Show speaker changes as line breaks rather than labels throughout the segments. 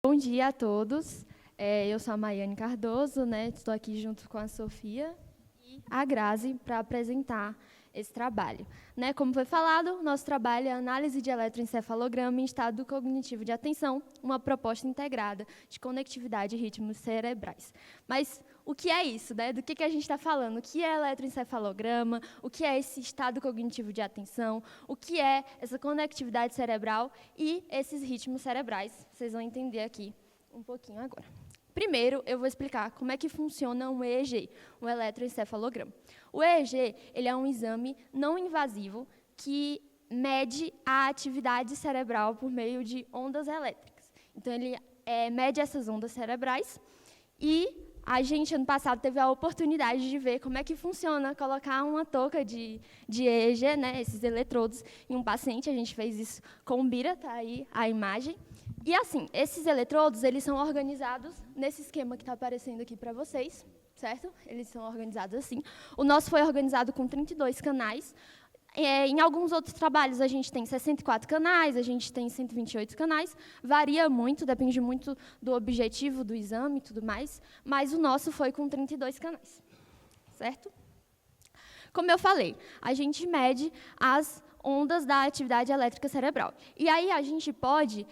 Bom dia a todos. Eu sou a Maiane Cardoso, né? Estou aqui junto com a Sofia e a Grazi para apresentar esse trabalho. Né? Como foi falado, nosso trabalho é análise de eletroencefalograma em estado cognitivo de atenção, uma proposta integrada de conectividade e ritmos cerebrais. Mas o que é isso? Né? Do que a gente está falando? O que é eletroencefalograma? O que é esse estado cognitivo de atenção? O que é essa conectividade cerebral e esses ritmos cerebrais? Vocês vão entender aqui um pouquinho agora. Primeiro, eu vou explicar como é que funciona um EEG, um eletroencefalograma. O EEG ele é um exame não invasivo que mede a atividade cerebral por meio de ondas elétricas. Então, ele mede essas ondas cerebrais e a gente, ano passado, teve a oportunidade de ver como é que funciona colocar uma touca de EEG, né, esses eletrodos, em um paciente. A gente fez isso com o Bira, está aí a imagem. E, assim, esses eletrodos, eles são organizados nesse esquema que está aparecendo aqui para vocês, certo? Eles são organizados assim. O nosso foi organizado com 32 canais. Em alguns outros trabalhos, a gente tem 64 canais, a gente tem 128 canais. Varia muito, depende muito do objetivo do exame e tudo mais, mas o nosso foi com 32 canais, certo? Como eu falei, a gente mede as ondas da atividade elétrica cerebral. E aí a gente pode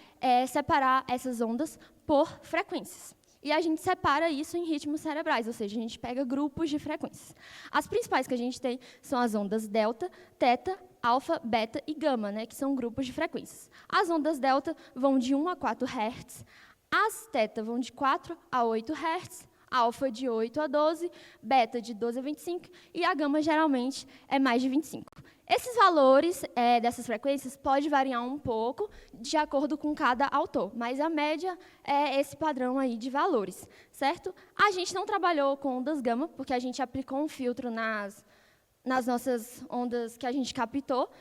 separar essas ondas por frequências. E a gente separa isso em ritmos cerebrais, ou seja, a gente pega grupos de frequências. As principais que a gente tem são as ondas delta, teta, alfa, beta e gama, né, que são grupos de frequências. As ondas delta vão de 1 a 4 Hz, as teta vão de 4 a 8 Hz, alfa de 8 a 12, beta de 12 a 25 e a gama geralmente é mais de 25. Esses valores dessas frequências podem variar um pouco de acordo com cada autor, mas a média é esse padrão aí de valores, certo? A gente não trabalhou com ondas gama, porque a gente aplicou um filtro nas nossas ondas que a gente captou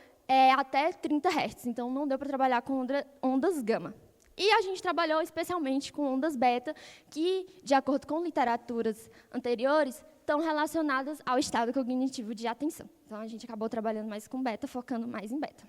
até 30 Hz, então não deu para trabalhar com ondas gama. E a gente trabalhou especialmente com ondas beta, que, de acordo com literaturas anteriores, estão relacionadas ao estado cognitivo de atenção. Então, a gente acabou trabalhando mais com beta, focando mais em beta.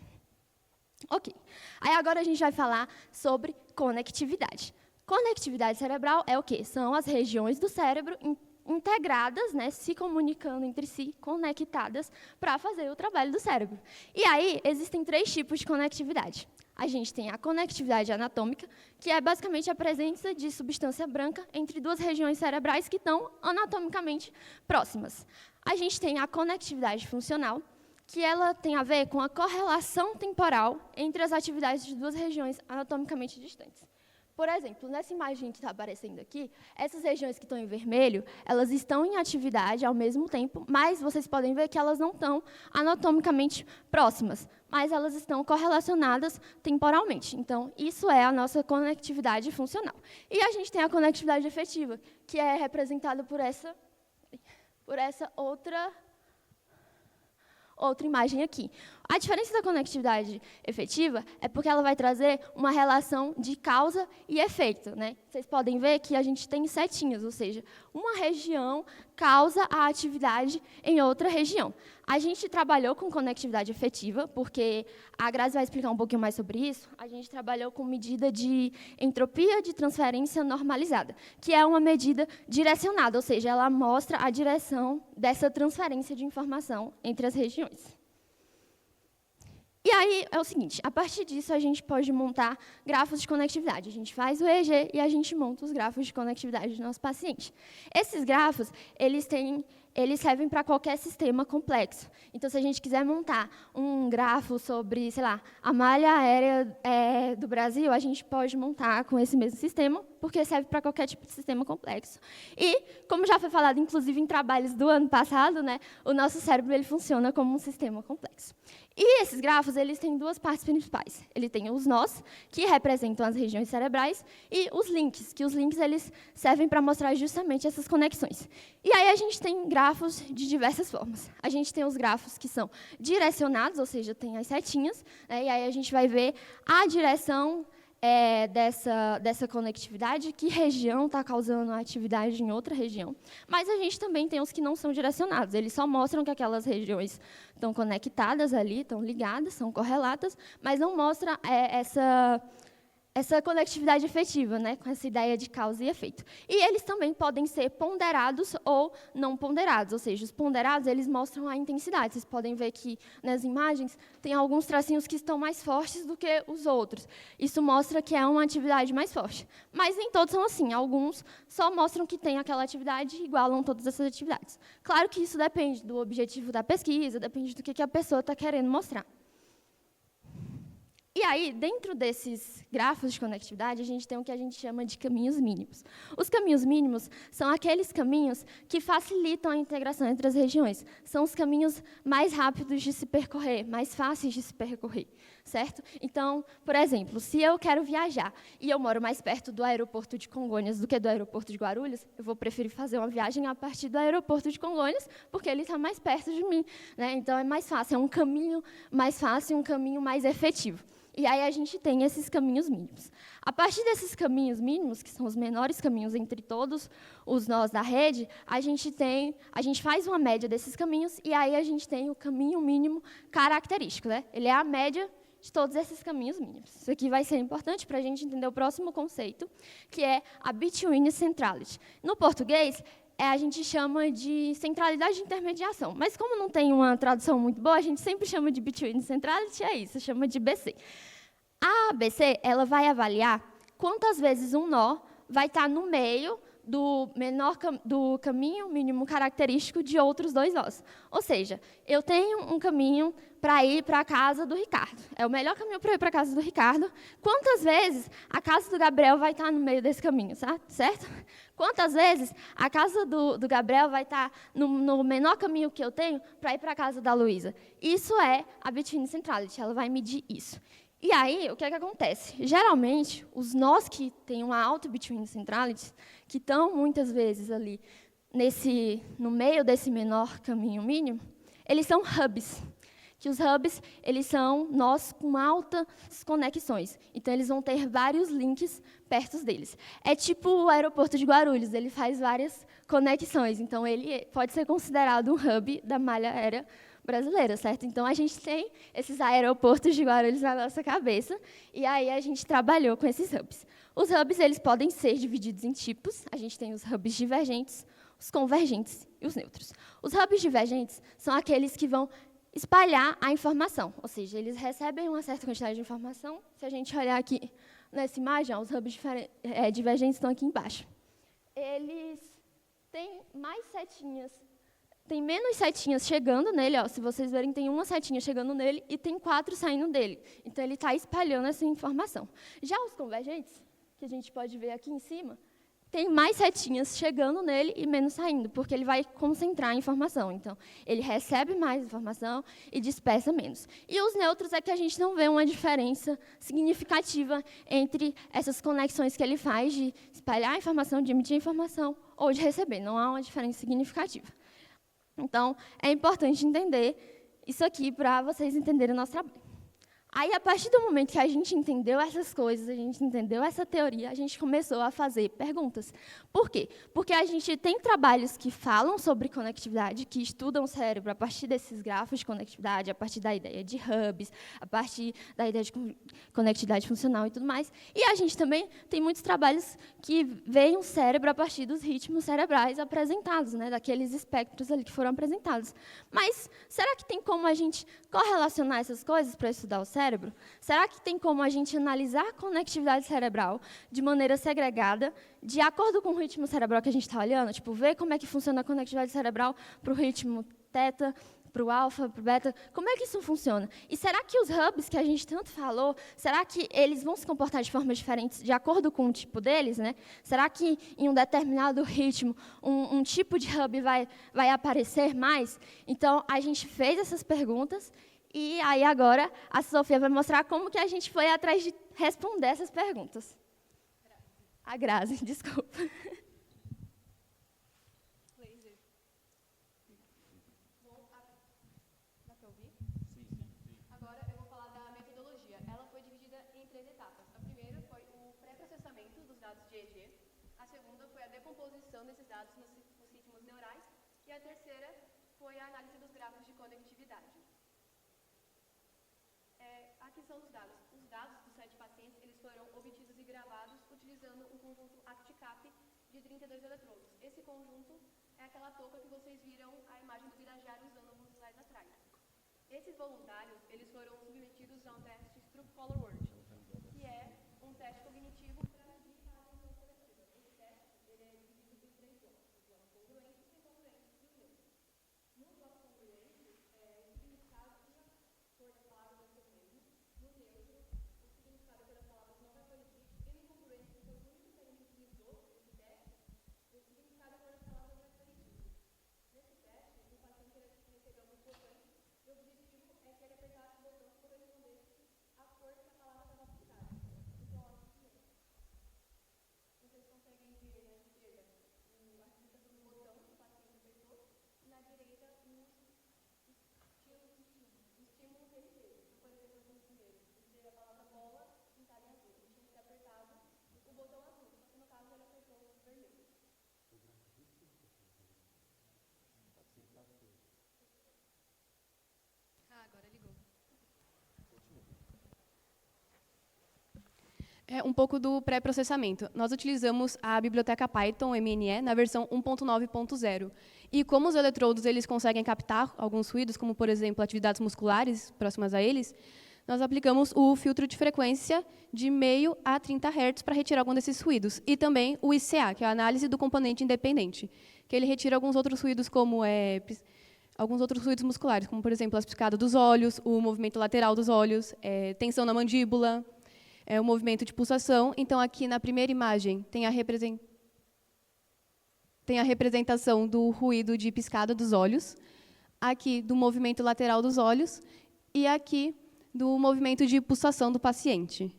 Ok. Aí, agora, a gente vai falar sobre conectividade. Conectividade cerebral é o quê? São as regiões do cérebro integradas, né, se comunicando entre si, conectadas, para fazer o trabalho do cérebro. E aí, existem 3 tipos de conectividade. A gente tem a conectividade anatômica, que é basicamente a presença de substância branca entre 2 regiões cerebrais que estão anatomicamente próximas. A gente tem a conectividade funcional, que ela tem a ver com a correlação temporal entre as atividades de 2 regiões anatomicamente distantes. Por exemplo, nessa imagem que está aparecendo aqui, essas regiões que estão em vermelho, elas estão em atividade ao mesmo tempo, mas vocês podem ver que elas não estão anatomicamente próximas, mas elas estão correlacionadas temporalmente. Então, isso é a nossa conectividade funcional. E a gente tem a conectividade efetiva, que é representada por essa outra imagem aqui. A diferença da conectividade efetiva é porque ela vai trazer uma relação de causa e efeito, né? Vocês podem ver que a gente tem setinhas, ou seja, uma região causa a atividade em outra região. A gente trabalhou com conectividade efetiva, porque a Grazi vai explicar um pouquinho mais sobre isso. A gente trabalhou com medida de entropia de transferência normalizada, que é uma medida direcionada, ou seja, ela mostra a direção dessa transferência de informação entre as regiões. E aí é o seguinte, a partir disso a gente pode montar grafos de conectividade. A gente faz o EEG e a gente monta os grafos de conectividade do nosso paciente. Esses grafos, eles servem para qualquer sistema complexo. Então, se a gente quiser montar um grafo sobre, sei lá, a malha aérea do Brasil, a gente pode montar com esse mesmo sistema, porque serve para qualquer tipo de sistema complexo. E, como já foi falado, inclusive, em trabalhos do ano passado, né, o nosso cérebro ele funciona como um sistema complexo. E esses grafos eles têm 2 partes principais. Ele tem os nós, que representam as regiões cerebrais, e os links, que os links eles servem para mostrar justamente essas conexões. E aí a gente tem grafos de diversas formas. A gente tem os grafos que são direcionados, ou seja, tem as setinhas, né, e aí a gente vai ver a direção dessa conectividade, que região está causando a atividade em outra região. Mas a gente também tem os que não são direcionados, eles só mostram que aquelas regiões estão conectadas ali, estão ligadas, são correlatas, mas não mostra essa conectividade efetiva, né, com essa ideia de causa e efeito. E eles também podem ser ponderados ou não ponderados, ou seja, os ponderados eles mostram a intensidade. Vocês podem ver que nas imagens tem alguns tracinhos que estão mais fortes do que os outros. Isso mostra que é uma atividade mais forte. Mas nem todos são assim. Alguns só mostram que tem aquela atividade e igualam todas essas atividades. Claro que isso depende do objetivo da pesquisa, depende do que a pessoa está querendo mostrar. E aí, dentro desses grafos de conectividade, a gente tem o que a gente chama de caminhos mínimos. Os caminhos mínimos são aqueles caminhos que facilitam a integração entre as regiões. São os caminhos mais rápidos de se percorrer, mais fáceis de se percorrer, certo? Então, por exemplo, se eu quero viajar e eu moro mais perto do aeroporto de Congonhas do que do aeroporto de Guarulhos, eu vou preferir fazer uma viagem a partir do aeroporto de Congonhas, porque ele está mais perto de mim, né? Então, é mais fácil, é um caminho mais fácil, um caminho mais efetivo. E aí a gente tem esses caminhos mínimos. A partir desses caminhos mínimos, que são os menores caminhos entre todos os nós da rede, a gente faz uma média desses caminhos e aí a gente tem o caminho mínimo característico, né? Ele é a média de todos esses caminhos mínimos. Isso aqui vai ser importante para a gente entender o próximo conceito, que é a between centrality. No português, a gente chama de centralidade de intermediação. Mas como não tem uma tradução muito boa, a gente sempre chama de between centrality, é isso, chama de BC. A ABC ela vai avaliar quantas vezes um nó vai estar no meio do caminho mínimo característico de outros dois nós. Ou seja, eu tenho um caminho para ir para a casa do Ricardo. É o melhor caminho para ir para a casa do Ricardo. Quantas vezes a casa do Gabriel vai estar no meio desse caminho, certo? Quantas vezes a casa do Gabriel vai estar no menor caminho que eu tenho para ir para a casa da Luísa? Isso é a between centrality, ela vai medir isso. E aí, o que é que acontece? Geralmente, os nós que têm uma alta between centrality, que estão muitas vezes ali no meio desse menor caminho mínimo, eles são hubs. Que os hubs, eles são nós com altas conexões. Então, eles vão ter vários links perto deles. É tipo o aeroporto de Guarulhos, ele faz várias conexões. Então, ele pode ser considerado um hub da malha aérea brasileira, certo? Então, a gente tem esses aeroportos de Guarulhos na nossa cabeça, e aí a gente trabalhou com esses hubs. Os hubs, eles podem ser divididos em tipos. A gente tem os hubs divergentes, os convergentes e os neutros. Os hubs divergentes são aqueles que vão espalhar a informação, ou seja, eles recebem uma certa quantidade de informação. Se a gente olhar aqui nessa imagem, os hubs divergentes estão aqui embaixo. Eles têm mais setinhas, tem menos setinhas chegando nele, ó, se vocês verem, tem uma setinha chegando nele e tem 4 saindo dele. Então, ele está espalhando essa informação. Já os convergentes, que a gente pode ver aqui em cima, tem mais setinhas chegando nele e menos saindo, porque ele vai concentrar a informação. Então, ele recebe mais informação e dispersa menos. E os neutros é que a gente não vê uma diferença significativa entre essas conexões que ele faz de espalhar a informação, de emitir a informação ou de receber. Não há uma diferença significativa. Então, é importante entender isso aqui para vocês entenderem o nosso trabalho. Aí, a partir do momento que a gente entendeu essas coisas, a gente entendeu essa teoria, a gente começou a fazer perguntas. Por quê? Porque a gente tem trabalhos que falam sobre conectividade, que estudam o cérebro a partir desses grafos de conectividade, a partir da ideia de hubs, a partir da ideia de conectividade funcional e tudo mais. E a gente também tem muitos trabalhos que veem o cérebro a partir dos ritmos cerebrais apresentados, né, daqueles espectros ali que foram apresentados. Mas será que tem como a gente correlacionar essas coisas para estudar o cérebro? Será que tem como a gente analisar a conectividade cerebral de maneira segregada, de acordo com o ritmo cerebral que a gente está olhando? Tipo, ver como é que funciona a conectividade cerebral para o ritmo teta, para o alfa, para o beta. Como é que isso funciona? E será que os hubs que a gente tanto falou, será que eles vão se comportar de formas diferentes de acordo com o tipo deles, né? Será que em um determinado ritmo, um tipo de hub vai aparecer mais? Então, a gente fez essas perguntas. E aí, agora, a Sofia vai mostrar como que a gente foi atrás de responder essas perguntas. A Grazi, desculpa.
Dá para ouvir? Agora eu vou falar da metodologia. Ela foi dividida em 3 etapas. A primeira foi o pré-processamento dos dados de EEG. A segunda foi a decomposição desses dados nos ritmos neurais. E a terceira foi a análise dos grafos de conectividade. Aqui são os dados. Os dados dos 7 pacientes eles foram obtidos de 32 eletrodos. Esse conjunto é aquela touca que vocês viram a imagem do Birajara usando alguns slides atrás. Esses voluntários, eles foram submetidos a um teste Stroop Color Word, que é um teste cognitivo para medir a atenção seletiva. Esse teste, ele é dividido por 3 blocos. O bloco congruente, incongruente e o neutro. No bloco congruente, o significado e a cor das palavras vai ser o mesmo. No neutro, o significado e a cor das palavras não vai colidir. E no incongruente, que foi o único que a gente utilizou nesse teste, o significado e a cor das palavras vai colidir. Nesse teste, o paciente recebeu alguns botões e o objetivo é que ele apertasse o botão que correspondesse à cor que a palavra estava aplicada. Então, ó, vocês conseguem ver na esquerda a aplicação do botão que o paciente apertou e na direita o estímulo que ele fez. Por exemplo, no primeiro, ser a palavra bola pintada em azul. Ele tinha que ter apertado o botão azul, só que no caso ele apertou o vermelho. Agora ligou. Um pouco do pré-processamento. Nós utilizamos a biblioteca Python MNE na versão 1.9.0. E como os eletrodos eles conseguem captar alguns ruídos, como, por exemplo, atividades musculares próximas a eles, nós aplicamos o filtro de frequência de meio a 30 Hz para retirar algum desses ruídos. E também o ICA, que é a análise do componente independente, que ele retira alguns outros ruídos, como alguns outros ruídos musculares, como, por exemplo, as piscadas dos olhos, o movimento lateral dos olhos, tensão na mandíbula, o movimento de pulsação. Então, aqui na primeira imagem, tem a representação do ruído de piscada dos olhos, aqui do movimento lateral dos olhos e aqui do movimento de pulsação do paciente.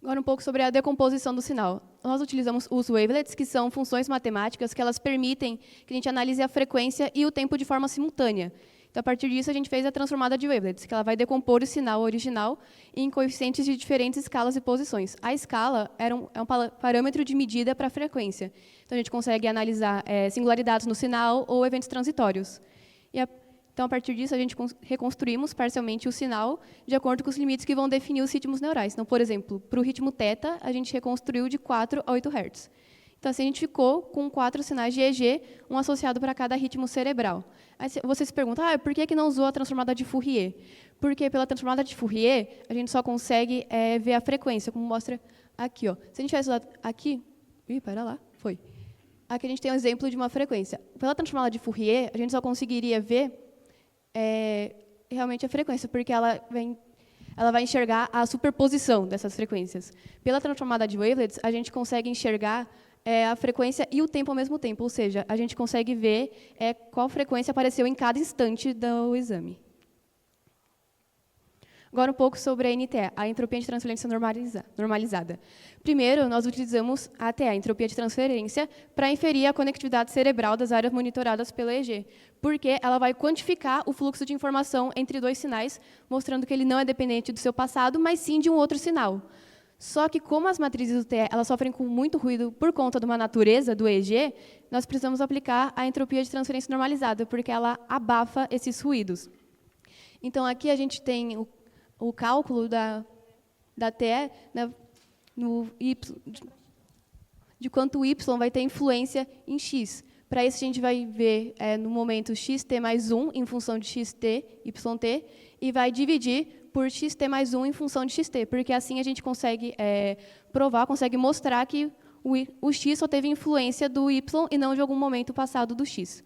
Agora, um pouco sobre a decomposição do sinal. Nós utilizamos os wavelets, que são funções matemáticas que elas permitem que a gente analise a frequência e o tempo de forma simultânea. Então, a partir disso, a gente fez a transformada de wavelets, que ela vai decompor o sinal original em coeficientes de diferentes escalas e posições. A escala é um parâmetro de medida para a frequência. Então, a gente consegue analisar singularidades no sinal ou eventos transitórios. Então, a partir disso, a gente reconstruímos parcialmente o sinal de acordo com os limites que vão definir os ritmos neurais. Então, por exemplo, para o ritmo θ, a gente reconstruiu de 4 a 8 Hz. Então, assim, a gente ficou com 4 sinais de EG, um associado para cada ritmo cerebral. Aí você se pergunta, por que não usou a transformada de Fourier? Porque pela transformada de Fourier, a gente só consegue ver a frequência, como mostra aqui. Ó. Se a gente tivesse usado aqui... pera lá, foi. Aqui a gente tem um exemplo de uma frequência. Pela transformada de Fourier, a gente só conseguiria ver realmente a frequência, porque ela vai enxergar a superposição dessas frequências. Pela transformada de wavelets, a gente consegue enxergar a frequência e o tempo ao mesmo tempo, ou seja, a gente consegue ver qual frequência apareceu em cada instante do exame. Agora, um pouco sobre a NTE, a entropia de transferência normalizada. Primeiro, nós utilizamos a ATE, a entropia de transferência, para inferir a conectividade cerebral das áreas monitoradas pelo EEG, porque ela vai quantificar o fluxo de informação entre dois sinais, mostrando que ele não é dependente do seu passado, mas sim de um outro sinal. Só que, como as matrizes do TE elas sofrem com muito ruído por conta de uma natureza do EEG, nós precisamos aplicar a entropia de transferência normalizada, porque ela abafa esses ruídos. Então, aqui a gente tem o cálculo da TE, né, de quanto y vai ter influência em x. Para isso, a gente vai ver, no momento, xt mais 1 em função de xt, yt, e vai dividir por xt mais 1 em função de xt, porque assim a gente consegue provar, consegue mostrar que o x só teve influência do y e não de algum momento passado do x.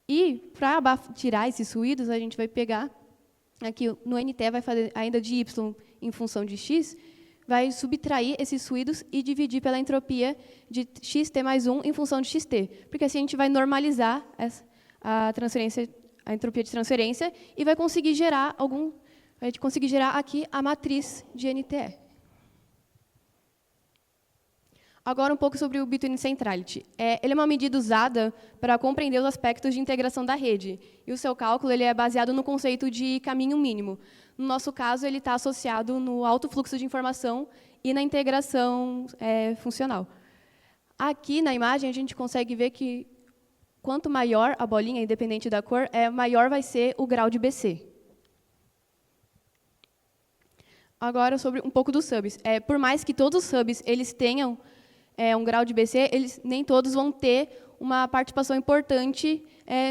E, para tirar esses ruídos, a gente vai pegar, aqui no NT, vai fazer ainda de y em função de x, vai subtrair esses ruídos e dividir pela entropia de xt mais 1 em função de xt, porque assim a gente vai normalizar a entropia de transferência e vai conseguir gerar aqui a matriz de NTE. Agora, um pouco sobre o Between Centrality. Ele é uma medida usada para compreender os aspectos de integração da rede. E o seu cálculo ele é baseado no conceito de caminho mínimo. No nosso caso, ele está associado no alto fluxo de informação e na integração funcional. Aqui, na imagem, a gente consegue ver que, quanto maior a bolinha, independente da cor, maior vai ser o grau de BC. Agora, sobre um pouco dos subs. Por mais que todos os subs eles tenham
um grau de BC, eles nem todos vão ter uma participação importante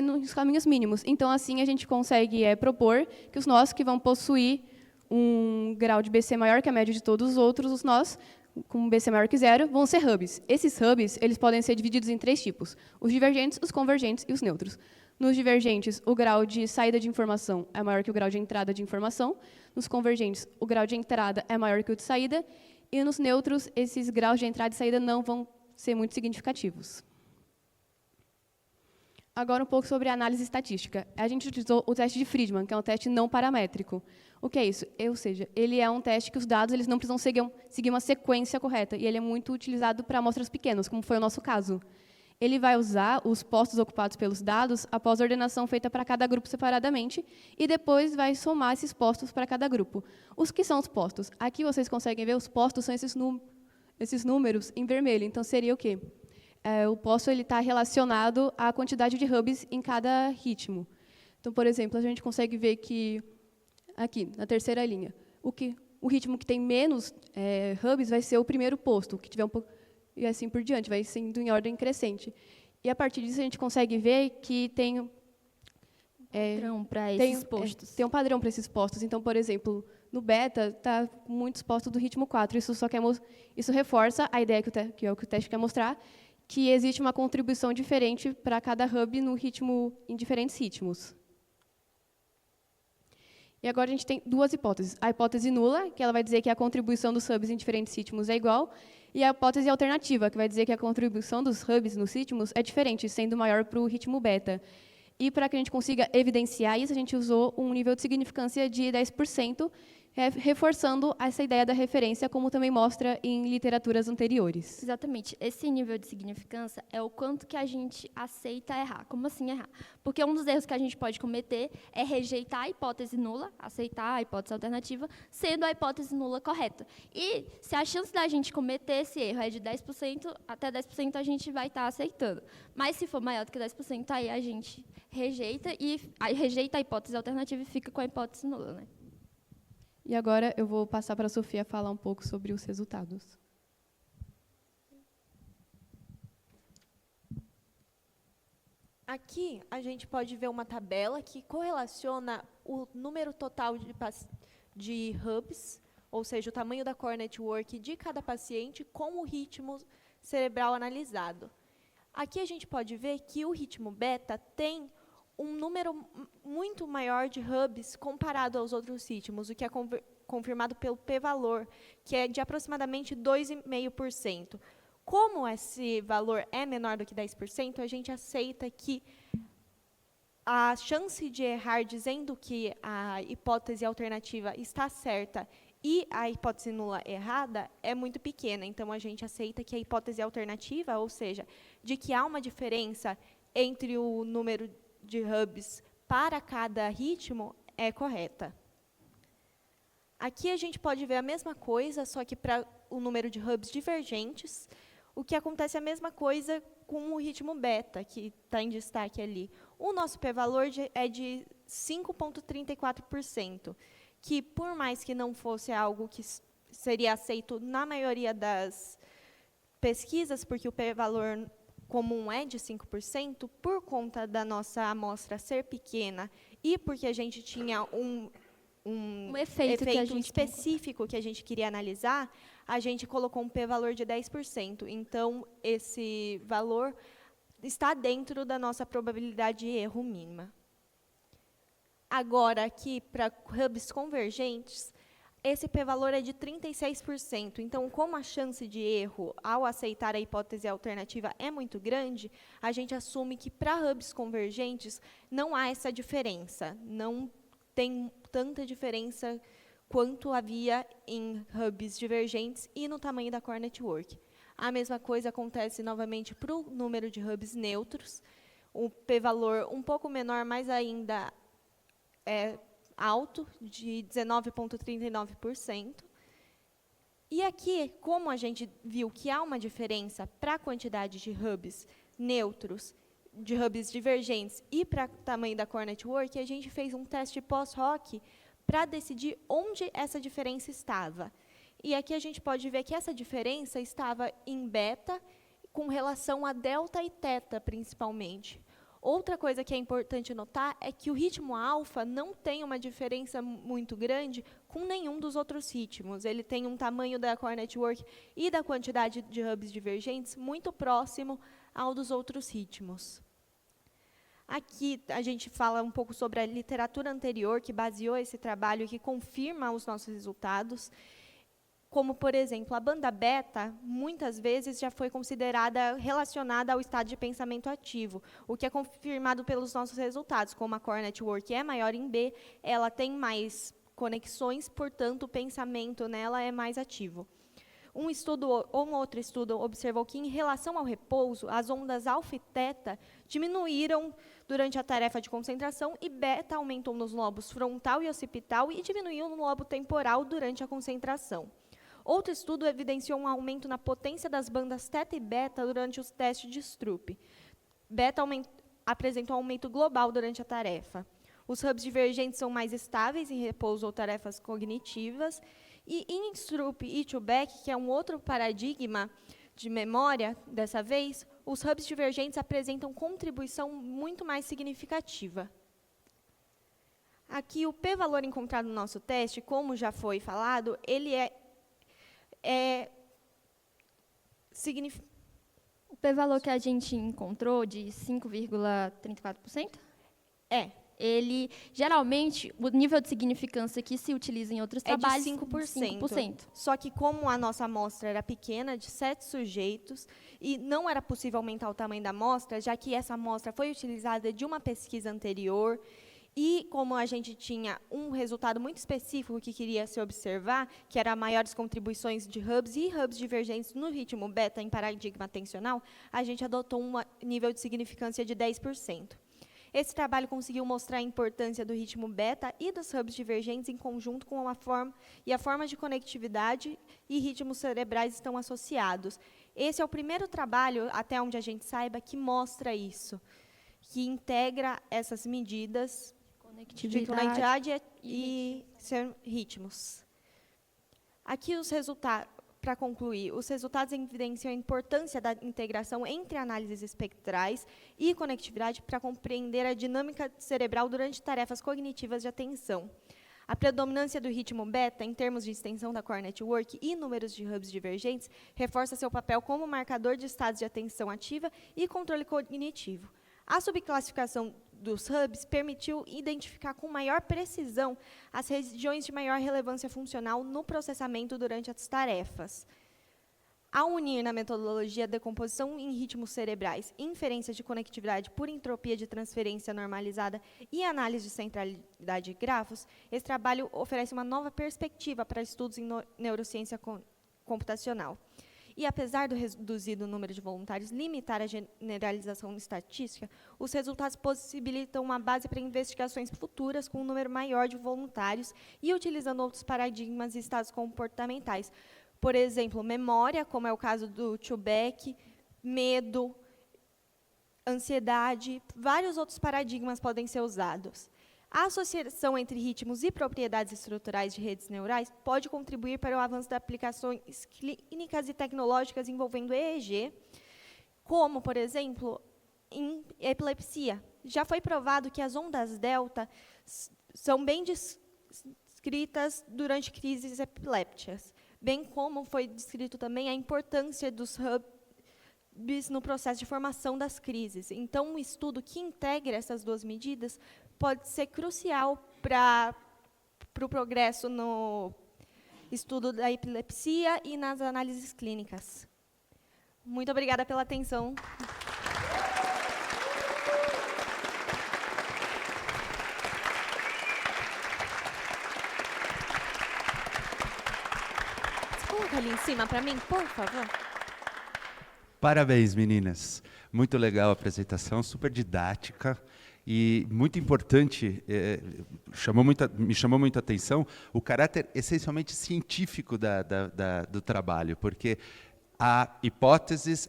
nos caminhos mínimos. Então, assim, a gente consegue propor que os nós que vão possuir um grau de BC maior que a média de todos os outros, os nós com BC maior que 0, vão ser hubs. Esses hubs eles podem ser divididos em 3 tipos: os divergentes, os convergentes e os neutros. Nos divergentes, o grau de saída de informação é maior que o grau de entrada de informação. Nos convergentes, o grau de entrada é maior que o de saída. E nos neutros, esses graus de entrada e saída não vão ser muito significativos. Agora, um pouco sobre a análise estatística. A gente utilizou o teste de Friedman, que é um teste não paramétrico. O que é isso? Ou seja, ele é um teste que os dados eles não precisam seguir uma sequência correta, e ele é muito utilizado para amostras pequenas, como foi o nosso caso. Ele vai usar os postos ocupados pelos dados após a ordenação feita para cada grupo separadamente, e depois vai somar esses postos para cada grupo. Os que são os postos? Aqui vocês conseguem ver, os postos são esses números em vermelho. Então, seria o quê? O posto está relacionado à quantidade de hubs em cada ritmo. Então, por exemplo, a gente consegue ver que, aqui, na terceira linha, o ritmo que tem menos hubs vai ser o primeiro posto, o que tiver um pouco, e assim por diante, vai sendo em ordem crescente. E, a partir disso, a gente consegue ver que tem
padrão para esses postos.
Tem um padrão para esses postos. Então, por exemplo, no beta, está com muitos postos do ritmo 4. Isso reforça a ideia que é o que o teste quer mostrar, que existe uma contribuição diferente para cada hub em diferentes ritmos. E agora a gente tem 2 hipóteses. A hipótese nula, que ela vai dizer que a contribuição dos hubs em diferentes ritmos é igual, e a hipótese alternativa, que vai dizer que a contribuição dos hubs nos ritmos é diferente, sendo maior para o ritmo beta. E, para que a gente consiga evidenciar isso, a gente usou um nível de significância de 10%, reforçando essa ideia da referência, como também mostra em literaturas anteriores.
Exatamente. Esse nível de significância é o quanto que a gente aceita errar. Como assim errar? Porque um dos erros que a gente pode cometer é rejeitar a hipótese nula, aceitar a hipótese alternativa, sendo a hipótese nula correta. E se a chance da gente cometer esse erro é de 10%, até 10% a gente vai estar aceitando. Mas se for maior do que 10%, aí a gente rejeita a hipótese alternativa e fica com a hipótese nula, né?
E agora eu vou passar para a Sofia falar um pouco sobre os resultados.
Aqui a gente pode ver uma tabela que correlaciona o número total de hubs, ou seja, o tamanho da core network de cada paciente com o ritmo cerebral analisado. Aqui a gente pode ver que o ritmo beta tem um número muito maior de hubs comparado aos outros ritmos, o que é confirmado pelo p-valor, que é de aproximadamente 2,5%. Como esse valor é menor do que 10%, a gente aceita que a chance de errar dizendo que a hipótese alternativa está certa e a hipótese nula errada é muito pequena. Então, a gente aceita que a hipótese alternativa, ou seja, de que há uma diferença entre o número de hubs para cada ritmo, é correta. Aqui a gente pode ver a mesma coisa, só que para o número de hubs divergentes, o que acontece é a mesma coisa com o ritmo beta, que está em destaque ali. O nosso p-valor é de 5,34%, que, por mais que não fosse algo que seria aceito na maioria das pesquisas, porque o p-valor comum é de 5%, por conta da nossa amostra ser pequena e porque a gente tinha um efeito específico que a gente queria analisar, a gente colocou um p-valor de 10%. Então, esse valor está dentro da nossa probabilidade de erro mínima. Agora, aqui, para hubs convergentes, esse p-valor é de 36%. Então, como a chance de erro ao aceitar a hipótese alternativa é muito grande, a gente assume que para hubs convergentes não há essa diferença, não tem tanta diferença quanto havia em hubs divergentes e no tamanho da core network. A mesma coisa acontece novamente para o número de hubs neutros, o p-valor um pouco menor, mas ainda é alto, de 19,39%. E aqui, como a gente viu que há uma diferença para a quantidade de hubs neutros, de hubs divergentes e para o tamanho da core network, a gente fez um teste pós-hoc para decidir onde essa diferença estava. E aqui a gente pode ver que essa diferença estava em beta com relação a delta e teta, principalmente. Outra coisa que é importante notar é que o ritmo alfa não tem uma diferença muito grande com nenhum dos outros ritmos. Ele tem um tamanho da core network e da quantidade de hubs divergentes muito próximo ao dos outros ritmos. Aqui a gente fala um pouco sobre a literatura anterior que baseou esse trabalho e que confirma os nossos resultados. Como, por exemplo, a banda beta, muitas vezes, já foi considerada relacionada ao estado de pensamento ativo, o que é confirmado pelos nossos resultados. Como a core network é maior em B, ela tem mais conexões, portanto, o pensamento nela é mais ativo. Um outro estudo observou que, em relação ao repouso, as ondas alfa e teta diminuíram durante a tarefa de concentração e beta aumentou nos lobos frontal e occipital e diminuiu no lobo temporal durante a concentração. Outro estudo evidenciou um aumento na potência das bandas teta e beta durante os testes de Stroop. Beta apresentou um aumento global durante a tarefa. Os hubs divergentes são mais estáveis em repouso ou tarefas cognitivas. E em Stroop e Tubeck, que é um outro paradigma de memória, dessa vez, os hubs divergentes apresentam contribuição muito mais significativa. Aqui, o p-valor encontrado no nosso teste, como já foi falado, ele
O p-valor que a gente encontrou de 5,34%? Ele, geralmente, o nível de significância que se utiliza em outros trabalhos
é de 5%. Só que, como a nossa amostra era pequena, de 7 sujeitos, e não era possível aumentar o tamanho da amostra, já que essa amostra foi utilizada de uma pesquisa anterior, e como a gente tinha um resultado muito específico que queria se observar, que era maiores contribuições de hubs e hubs divergentes no ritmo beta em paradigma atencional, a gente adotou um nível de significância de 10%. Esse trabalho conseguiu mostrar a importância do ritmo beta e dos hubs divergentes em conjunto com a forma de conectividade e ritmos cerebrais estão associados. Esse é o primeiro trabalho, até onde a gente saiba, que mostra isso, que integra essas medidas de conectividade e ritmos. Aqui os resultados, para concluir, os resultados evidenciam a importância da integração entre análises espectrais e conectividade para compreender a dinâmica cerebral durante tarefas cognitivas de atenção. A predominância do ritmo beta, em termos de extensão da core network e números de hubs divergentes, reforça seu papel como marcador de estados de atenção ativa e controle cognitivo. A subclassificação dos hubs permitiu identificar com maior precisão as regiões de maior relevância funcional no processamento durante as tarefas. Ao unir na metodologia decomposição em ritmos cerebrais, inferência de conectividade por entropia de transferência normalizada e análise de centralidade de grafos, esse trabalho oferece uma nova perspectiva para estudos em neurociência computacional. E, apesar do reduzido número de voluntários limitar a generalização estatística, os resultados possibilitam uma base para investigações futuras com um número maior de voluntários e utilizando outros paradigmas e estados comportamentais. Por exemplo, memória, como é o caso do Tubeck, medo, ansiedade, vários outros paradigmas podem ser usados. A associação entre ritmos e propriedades estruturais de redes neurais pode contribuir para o avanço de aplicações clínicas e tecnológicas envolvendo EEG, como, por exemplo, em epilepsia. Já foi provado que as ondas delta são bem descritas durante crises epilépticas, bem como foi descrito também a importância dos hubs no processo de formação das crises. Então, um estudo que integra essas duas medidas pode ser crucial para o progresso no estudo da epilepsia e nas análises clínicas. Muito obrigada pela atenção. Você coloca ali em cima para mim, por favor?
Parabéns, meninas. Muito legal a apresentação, super didática. E muito importante, me chamou muita atenção, o caráter essencialmente científico do trabalho, porque Há hipóteses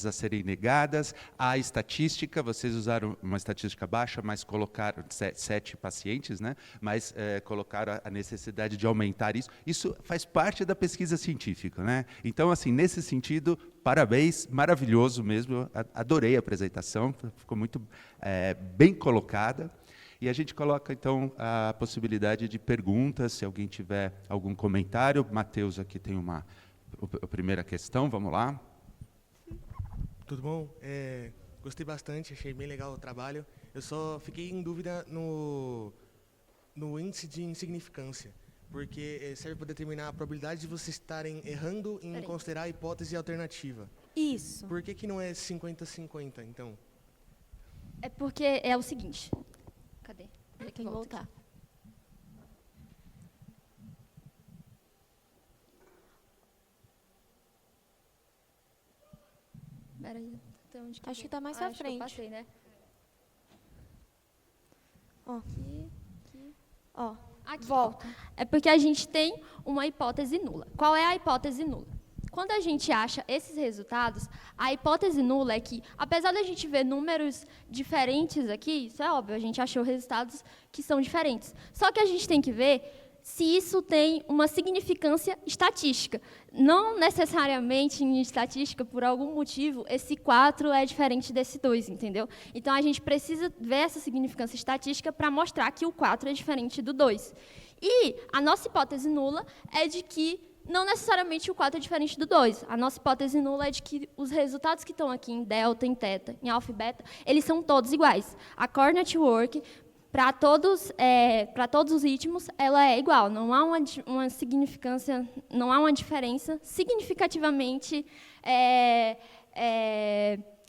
a serem negadas, há estatística, vocês usaram uma estatística baixa, mas colocaram 7 pacientes, né? Mas colocaram a necessidade de aumentar isso. Isso faz parte da pesquisa científica, né? Então, assim, nesse sentido, parabéns, maravilhoso mesmo, adorei a apresentação, ficou muito bem colocada. E a gente coloca, então, a possibilidade de perguntas, se alguém tiver algum comentário. Matheus aqui tem a primeira questão, vamos lá.
Tudo bom? Gostei bastante, achei bem legal o trabalho. Eu só fiquei em dúvida no índice de insignificância, porque serve para determinar a probabilidade de vocês estarem errando em considerar a hipótese alternativa.
Isso.
Por que não é 50-50, então?
É porque é o seguinte. Cadê?
Tem que voltar.
Peraí, então, onde
Acho que está mais à
acho que eu
frente.
passei, né?
Ó.
Aqui.
Ó,
Aqui.
volta.
É porque a gente tem uma hipótese nula. Qual é a hipótese nula? Quando a gente acha esses resultados, a hipótese nula é que, apesar da gente ver números diferentes aqui, isso é óbvio, a gente achou resultados que são diferentes. Só que a gente tem que ver se isso tem uma significância estatística. Não necessariamente em estatística, por algum motivo, esse 4 é diferente desse 2, entendeu? Então, a gente precisa ver essa significância estatística para mostrar que o 4 é diferente do 2. E a nossa hipótese nula é de que não necessariamente o 4 é diferente do 2. A nossa hipótese nula é de que os resultados que estão aqui em delta, em teta, em alfa e beta, eles são todos iguais. A core network, para todos os ritmos, ela é igual. Não há uma significância, não há uma diferença significativamente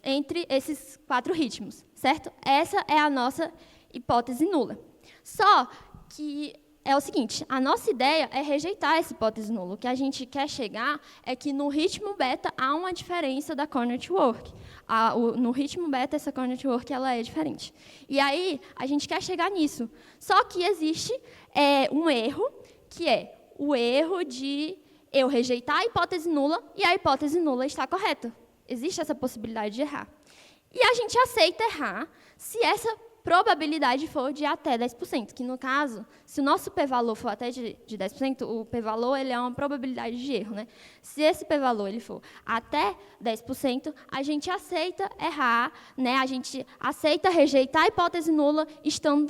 entre esses 4 ritmos, certo? Essa é a nossa hipótese nula. Só que é o seguinte, a nossa ideia é rejeitar essa hipótese nula. O que a gente quer chegar é que no ritmo beta há uma diferença da core network. No ritmo beta, essa core network ela é diferente. E aí, a gente quer chegar nisso. Só que existe um erro, que é o erro de eu rejeitar a hipótese nula e a hipótese nula está correta. Existe essa possibilidade de errar. E a gente aceita errar se essa probabilidade for de até 10%, que no caso, se o nosso p-valor for até de 10%, o p-valor ele é uma probabilidade de erro, né? Se esse p-valor ele for até 10%, a gente aceita errar, né? A gente aceita rejeitar a hipótese nula,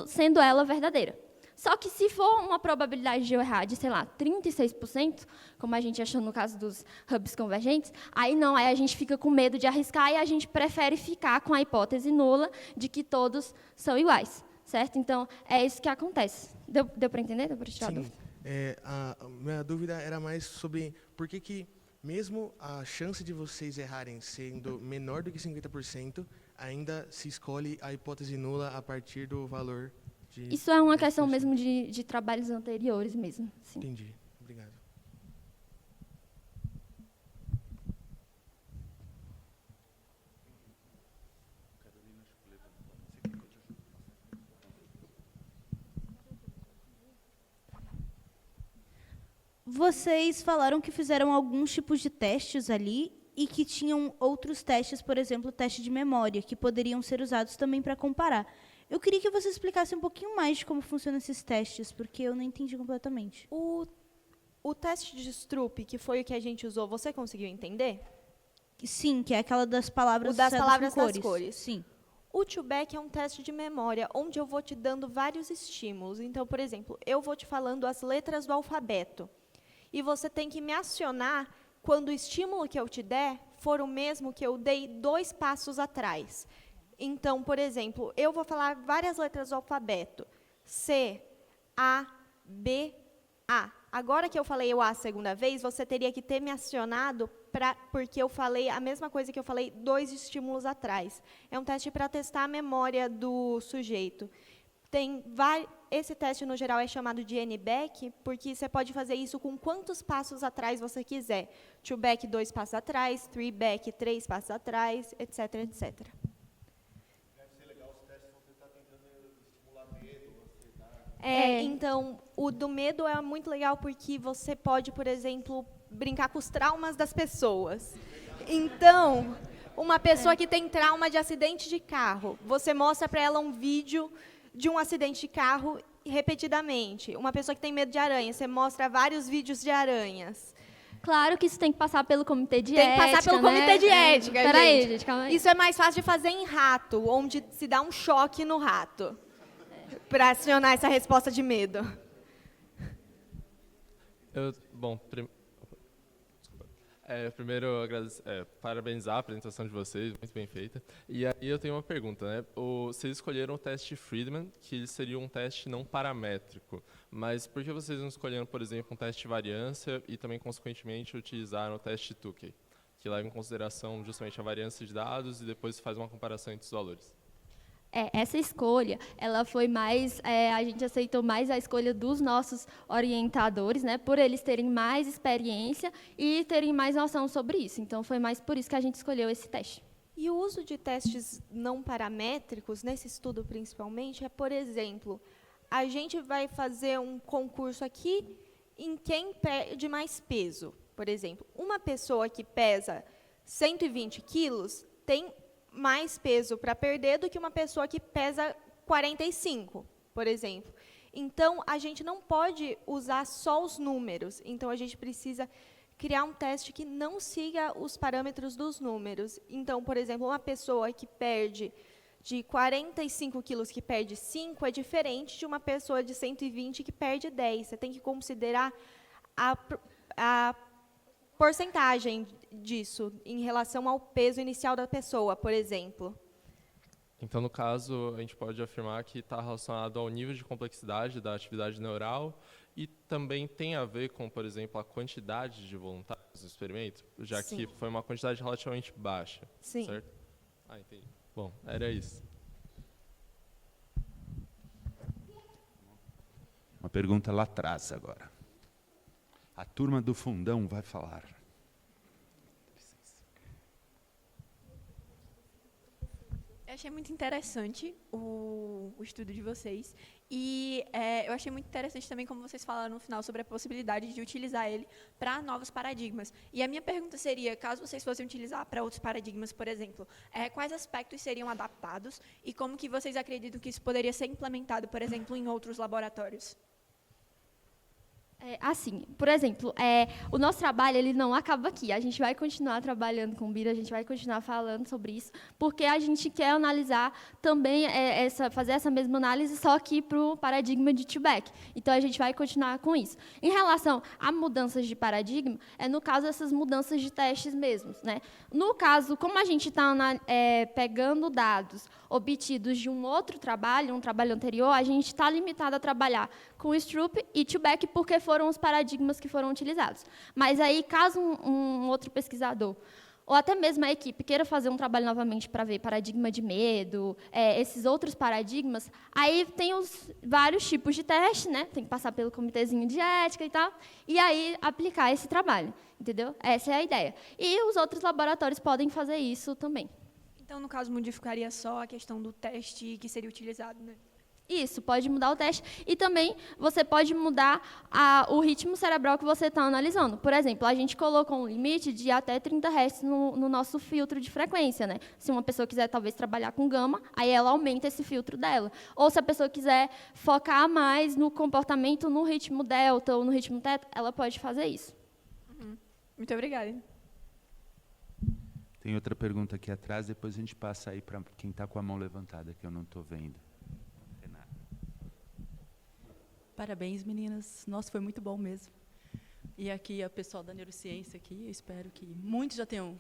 sendo ela verdadeira. Só que se for uma probabilidade de eu errar de, sei lá, 36%, como a gente achou no caso dos hubs convergentes, aí não, aí a gente fica com medo de arriscar e a gente prefere ficar com a hipótese nula de que todos são iguais, certo? Então, é isso que acontece. Deu para entender? Deu para tirar a dúvida?
A minha dúvida era mais sobre por que mesmo a chance de vocês errarem sendo menor do que 50%, ainda se escolhe a hipótese nula a partir do valor de...
Isso é uma questão mesmo de trabalhos anteriores mesmo. Sim.
Entendi. Obrigado.
Vocês falaram que fizeram alguns tipos de testes ali e que tinham outros testes, por exemplo, o teste de memória, que poderiam ser usados também para comparar. Eu queria que você explicasse um pouquinho mais de como funcionam esses testes, porque eu não entendi completamente.
O teste de Stroop, que foi o que a gente usou, você conseguiu entender?
Sim, que é aquela das palavras
O das
associadas
palavras
com
das cores.
Sim.
O Tubac é um teste de memória, onde eu vou te dando vários estímulos. Então, por exemplo, eu vou te falando as letras do alfabeto. E você tem que me acionar quando o estímulo que eu te der for o mesmo que eu dei 2 passos atrás. Então, por exemplo, eu vou falar várias letras do alfabeto. C, A, B, A. Agora que eu falei o A a segunda vez, você teria que ter me acionado porque eu falei a mesma coisa que eu falei 2 estímulos atrás. É um teste para testar a memória do sujeito. Esse teste, no geral, é chamado de N-back, porque você pode fazer isso com quantos passos atrás você quiser. 2-back, 2 passos atrás, 3-back, 3 passos atrás, etc, etc. Então, o do medo é muito legal porque você pode, por exemplo, brincar com os traumas das pessoas. Então, uma pessoa que tem trauma de acidente de carro, você mostra para ela um vídeo de um acidente de carro repetidamente. Uma pessoa que tem medo de aranha, você mostra vários vídeos de aranhas.
Claro que isso tem que passar pelo comitê de
Tem
ética,
que passar pelo
né?
comitê de ética,
Peraí,
gente.
gente, calma aí.
Isso é mais fácil de fazer em rato, onde se dá um choque no rato, para acionar essa resposta de medo.
Primeiro, parabenizar a apresentação de vocês, muito bem feita. E aí eu tenho uma pergunta, né? Vocês escolheram o teste Friedman, que ele seria um teste não paramétrico, mas por que vocês não escolheram, por exemplo, um teste de variância e também, consequentemente, utilizaram o teste Tukey, que leva em consideração justamente a variância de dados e depois faz uma comparação entre os valores?
Essa escolha, ela foi mais, a gente aceitou mais a escolha dos nossos orientadores, né, por eles terem mais experiência e terem mais noção sobre isso. Então, foi mais por isso que a gente escolheu esse teste.
E o uso de testes não paramétricos, nesse estudo principalmente, é, por exemplo, a gente vai fazer um concurso aqui em quem perde mais peso. Por exemplo, uma pessoa que pesa 120 quilos tem mais peso para perder do que uma pessoa que pesa 45, por exemplo. Então, a gente não pode usar só os números. Então, a gente precisa criar um teste que não siga os parâmetros dos números. Então, por exemplo, uma pessoa que perde de 45 quilos que perde 5 é diferente de uma pessoa de 120 que perde 10. Você tem que considerar a porcentagem disso em relação ao peso inicial da pessoa, por exemplo.
Então, no caso, a gente pode afirmar que está relacionado ao nível de complexidade da atividade neural e também tem a ver com, por exemplo, a quantidade de voluntários do experimento, já
Sim.
que foi uma quantidade relativamente baixa,
Sim.
certo? Entendi. Bom, era isso.
Uma pergunta lá atrás agora. A turma do fundão vai falar.
Eu achei muito interessante o estudo de vocês e eu achei muito interessante também como vocês falaram no final sobre a possibilidade de utilizar ele para novos paradigmas. E a minha pergunta seria, caso vocês fossem utilizar para outros paradigmas, por exemplo, quais aspectos seriam adaptados e como que vocês acreditam que isso poderia ser implementado, por exemplo, em outros laboratórios?
Assim, por exemplo, o nosso trabalho ele não acaba aqui. A gente vai continuar trabalhando com o Bira, a gente vai continuar falando sobre isso, porque a gente quer analisar também, fazer essa mesma análise, só que para o paradigma de Tibet. Então, a gente vai continuar com isso. Em relação a mudanças de paradigma, no caso, essas mudanças de testes mesmos. Né? No caso, como a gente está pegando dados obtidos de um outro trabalho, um trabalho anterior, a gente está limitado a trabalhar com Stroop e Tibet, porque foram os paradigmas que foram utilizados. Mas aí, caso um outro pesquisador, ou até mesmo a equipe, queira fazer um trabalho novamente para ver paradigma de medo, esses outros paradigmas, aí tem os vários tipos de teste, né? Tem que passar pelo comitêzinho de ética e tal, e aí aplicar esse trabalho, entendeu? Essa é a ideia. E os outros laboratórios podem fazer isso também.
Então, no caso, modificaria só a questão do teste que seria utilizado, né?
Isso, pode mudar o teste. E também você pode mudar o ritmo cerebral que você está analisando. Por exemplo, a gente colocou um limite de até 30 Hz no nosso filtro de frequência. Né? Se uma pessoa quiser, talvez, trabalhar com gama, aí ela aumenta esse filtro dela. Ou se a pessoa quiser focar mais no comportamento no ritmo delta ou no ritmo teta, ela pode fazer isso.
Muito obrigada.
Tem outra pergunta aqui atrás, depois a gente passa aí para quem está com a mão levantada, que eu não estou vendo. Renata.
Parabéns, meninas. Nossa, foi muito bom mesmo. E aqui, a pessoal da neurociência aqui, eu espero que muitos já tenham...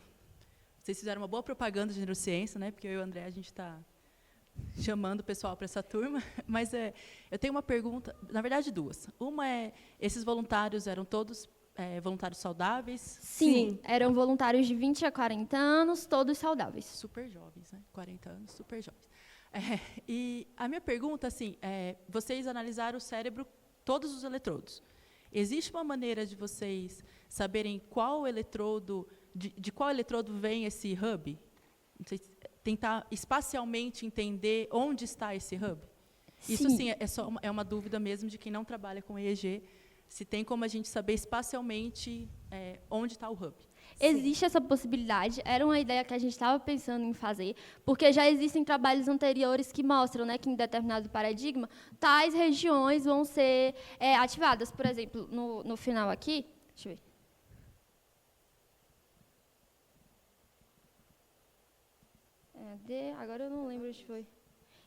Vocês fizeram uma boa propaganda de neurociência, né? Porque eu e o André, a gente está chamando o pessoal para essa turma. Mas eu tenho uma pergunta, na verdade, duas. Uma é, esses voluntários eram todos... voluntários saudáveis?
Sim, eram voluntários de 20 a 40 anos, todos saudáveis.
Super jovens, né? 40 anos, super jovens. E a minha pergunta, assim, vocês analisaram o cérebro, todos os eletrodos. Existe uma maneira de vocês saberem qual eletrodo, de qual eletrodo vem esse hub? Tentar espacialmente entender onde está esse hub? Isso, sim, é uma dúvida mesmo de quem não trabalha com EEG. Se tem como a gente saber espacialmente onde está o hub.
Existe essa possibilidade, era uma ideia que a gente estava pensando em fazer, porque já existem trabalhos anteriores que mostram, né, que em determinado paradigma, tais regiões vão ser ativadas. Por exemplo, no final aqui, deixa eu ver. Agora eu não lembro onde foi.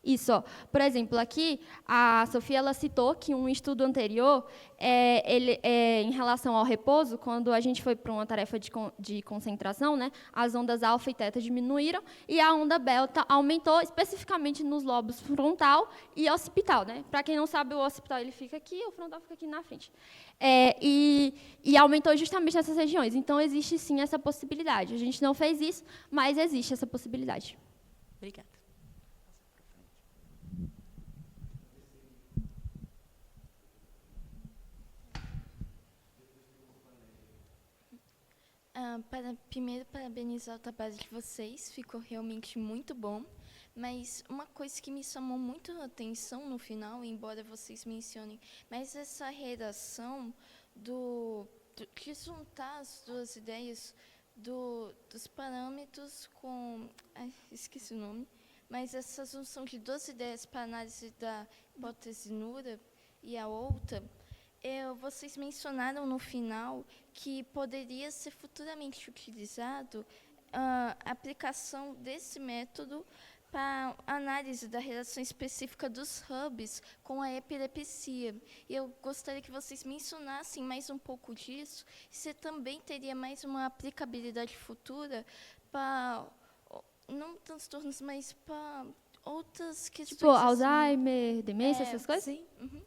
Isso, ó. Por exemplo, aqui, a Sofia ela citou que um estudo anterior, em relação ao repouso, quando a gente foi para uma tarefa de concentração, né, as ondas alfa e teta diminuíram e a onda delta aumentou, especificamente nos lobos frontal e occipital. Né? Para quem não sabe, o occipital ele fica aqui, o frontal fica aqui na frente. E aumentou justamente nessas regiões. Então, existe, sim, essa possibilidade. A gente não fez isso, mas existe essa possibilidade.
Obrigada.
Primeiro, parabenizar o trabalho de vocês, ficou realmente muito bom. Mas uma coisa que me chamou muito a atenção no final, embora vocês mencionem, mas essa redação de juntar as duas ideias dos parâmetros com... esqueci o nome. Mas essa junção de duas ideias para análise da hipótese nula e a outra... vocês mencionaram no final que poderia ser futuramente utilizado a aplicação desse método para análise da relação específica dos hubs com a epilepsia. E eu gostaria que vocês mencionassem mais um pouco disso. Se também teria mais uma aplicabilidade futura para, não transtornos, mas para outras questões.
Tipo, Alzheimer, demência, essas coisas?
Sim. Uhum.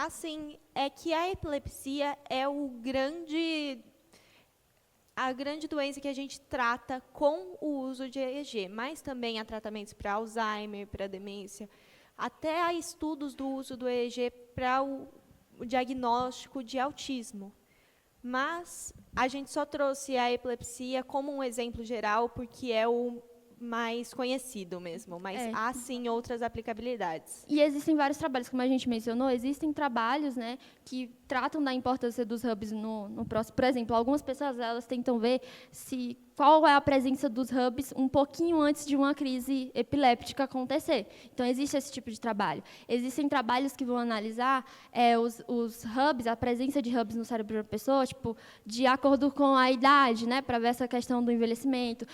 Sim, é que a epilepsia é a grande doença que a gente trata com o uso de EEG, mas também há tratamentos para Alzheimer, para demência, até há estudos do uso do EEG para o diagnóstico de autismo. Mas a gente só trouxe a epilepsia como um exemplo geral, porque é o mais conhecido mesmo, mas há sim outras aplicabilidades.
E existem vários trabalhos, como a gente mencionou, existem trabalhos, né, que tratam da importância dos hubs no próximo. Por exemplo, algumas pessoas elas tentam ver qual é a presença dos hubs um pouquinho antes de uma crise epiléptica acontecer. Então, existe esse tipo de trabalho. Existem trabalhos que vão analisar os hubs, a presença de hubs no cérebro da pessoa, tipo, de acordo com a idade, né, para ver essa questão do envelhecimento.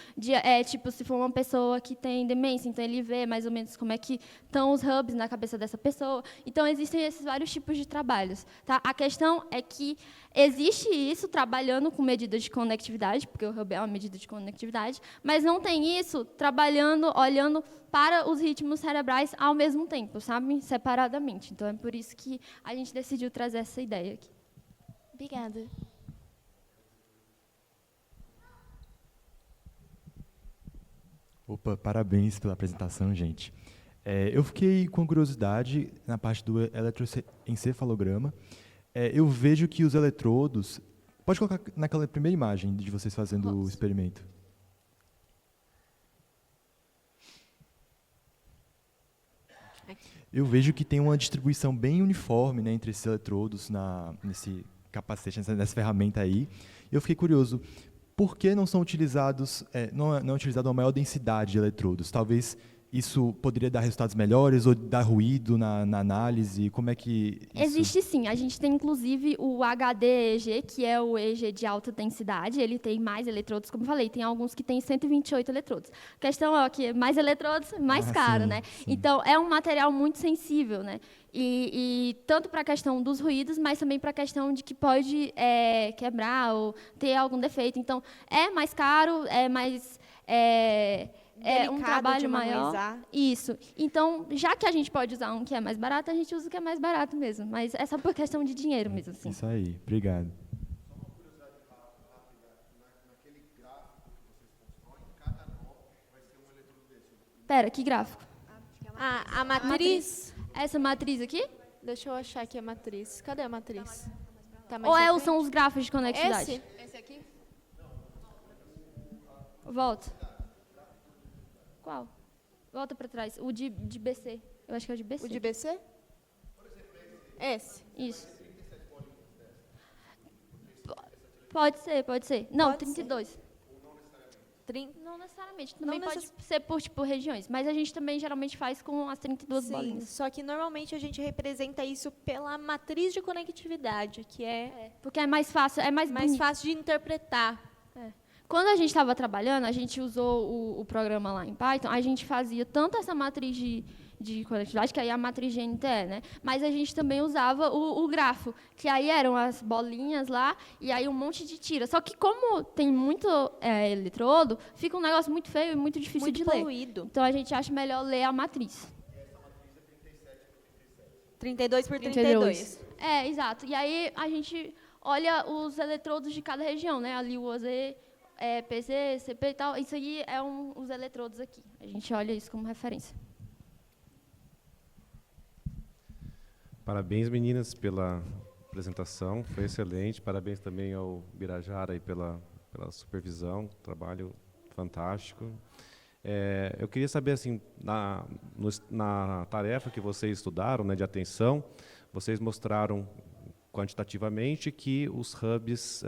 Tipo, se for uma pessoa que tem demência, então ele vê mais ou menos como é que estão os hubs na cabeça dessa pessoa. Então, existem esses vários tipos de trabalhos. Tá? A questão é que existe isso trabalhando com medidas de conectividade, porque o hub é uma medida de conectividade, mas não tem isso trabalhando, olhando para os ritmos cerebrais ao mesmo tempo, sabe? Separadamente. Então, é por isso que a gente decidiu trazer essa ideia aqui.
Obrigada.
Opa, parabéns pela apresentação, gente. Eu fiquei com curiosidade na parte do eletroencefalograma. Eu vejo que os eletrodos... Pode colocar naquela primeira imagem de vocês fazendo o experimento. Eu vejo que tem uma distribuição bem uniforme, né, entre esses eletrodos nesse capacete, nessa ferramenta aí. Eu fiquei curioso, por que não são utilizados, não é utilizada uma maior densidade de eletrodos? Talvez isso poderia dar resultados melhores ou dar ruído na análise? Como é que isso...
Existe sim. A gente tem, inclusive, o HD-EEG, que é o EEG de alta densidade. Ele tem mais eletrodos, como eu falei. Tem alguns que têm 128 eletrodos. A questão é que mais eletrodos, mais caro,
sim,
né?
Sim.
Então, é um material muito sensível, né? E tanto para a questão dos ruídos, mas também para a questão de que pode quebrar ou ter algum defeito. Então, é mais caro, é mais... um trabalho maior. Isso. Então, já que a gente pode usar um que é mais barato, a gente usa o que é mais barato mesmo. Mas é só por questão de dinheiro mesmo. Assim.
Isso aí. Obrigado.
Só uma curiosidade rápida. Naquele gráfico que vocês constroem, cada nó vai ser um eletrodo desse.
Pera, que gráfico?
A matriz.
Essa matriz aqui?
Deixa eu achar aqui a matriz. Cadê a matriz? Tá
Ou são os gráficos de conectividade?
Esse aqui?
Volta. Qual? Volta para trás. O de BC. Eu acho que é o de BC.
O de BC? Esse.
Isso. Pode ser. Não,
Pode
32.
Trin-
Não necessariamente. Também
Não
pode
necess-
ser por tipo regiões. Mas a gente também geralmente faz com as 32
Sim,
bolinhas.
só que normalmente a gente representa isso pela matriz de conectividade, que é
Porque é mais fácil, é mais bonito.
fácil de interpretar.
Quando a gente estava trabalhando, a gente usou o programa lá em Python, a gente fazia tanto essa matriz de conectividade, que aí é a matriz de NTE, né? Mas a gente também usava o grafo, que aí eram as bolinhas lá, e aí um monte de tira. Só que como tem muito eletrodo, fica um negócio muito feio e muito difícil
Muito
de ler.
poluído.
Então a gente acha melhor ler a matriz.
32 por 32.
Exato. E aí a gente olha os eletrodos de cada região, né? Ali o OZ, PZ, CP e tal. Isso aí é os eletrodos aqui. A gente olha isso como referência.
Parabéns, meninas, pela apresentação, foi excelente. Parabéns também ao Birajara aí pela supervisão, trabalho fantástico. Eu queria saber, assim, na tarefa que vocês estudaram, né, de atenção, vocês mostraram quantitativamente que os hubs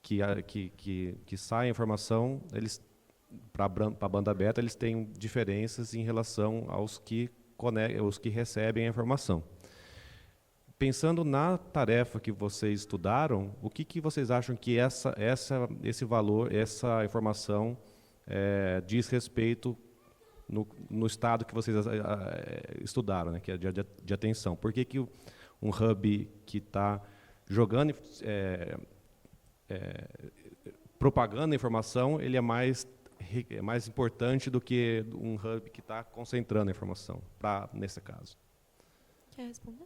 que saem a informação, eles para a banda beta, eles têm diferenças em relação aos que recebem a informação. Pensando na tarefa que vocês estudaram, o que vocês acham que esse valor, essa informação diz respeito no estado que vocês estudaram, né, que é de atenção? Por que um hub que está jogando, propagando a informação, ele é mais importante do que um hub que está concentrando a informação, nesse caso?
Quer responder?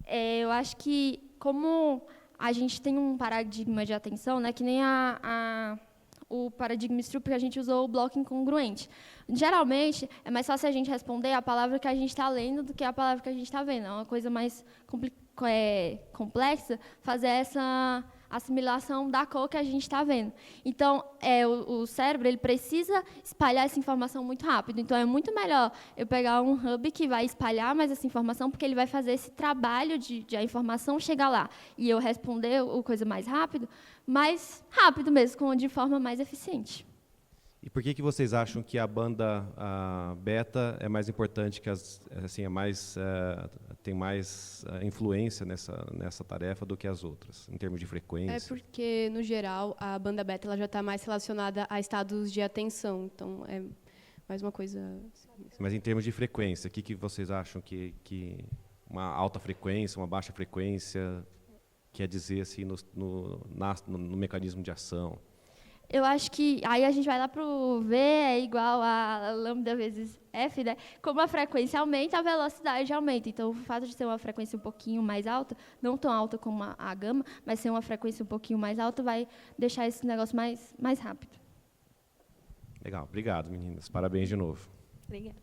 Eu acho que como a gente tem um paradigma de atenção, né, que nem o paradigma Stroop, que a gente usou o bloco incongruente. Geralmente, é mais fácil a gente responder a palavra que a gente está lendo do que a palavra que a gente está vendo. É uma coisa mais complexa fazer essa assimilação da cor que a gente está vendo. Então, o cérebro ele precisa espalhar essa informação muito rápido. Então, é muito melhor eu pegar um hub que vai espalhar mais essa informação, porque ele vai fazer esse trabalho de a informação chegar lá e eu responder a coisa mais rápido mesmo, de forma mais eficiente.
E por que vocês acham que a banda beta é mais importante, tem mais influência nessa tarefa do que as outras, em termos de frequência?
É porque, no geral, a banda beta ela já está mais relacionada a estados de atenção. Então, é mais uma coisa...
Mas em termos de frequência, o que vocês acham que uma alta frequência, uma baixa frequência quer dizer assim, no mecanismo de ação?
Eu acho que aí a gente vai lá para o V é igual a lambda vezes F, né? Como a frequência aumenta, a velocidade aumenta. Então, o fato de ser uma frequência um pouquinho mais alta, não tão alta como a gama, mas ser uma frequência um pouquinho mais alta, vai deixar esse negócio mais rápido.
Legal, obrigado, meninas. Parabéns de novo.
Obrigada.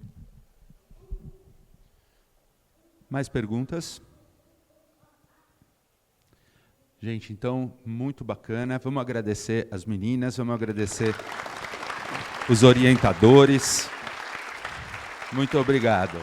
Mais perguntas? Gente, então, muito bacana. Vamos agradecer as meninas, vamos agradecer os orientadores. Muito obrigado.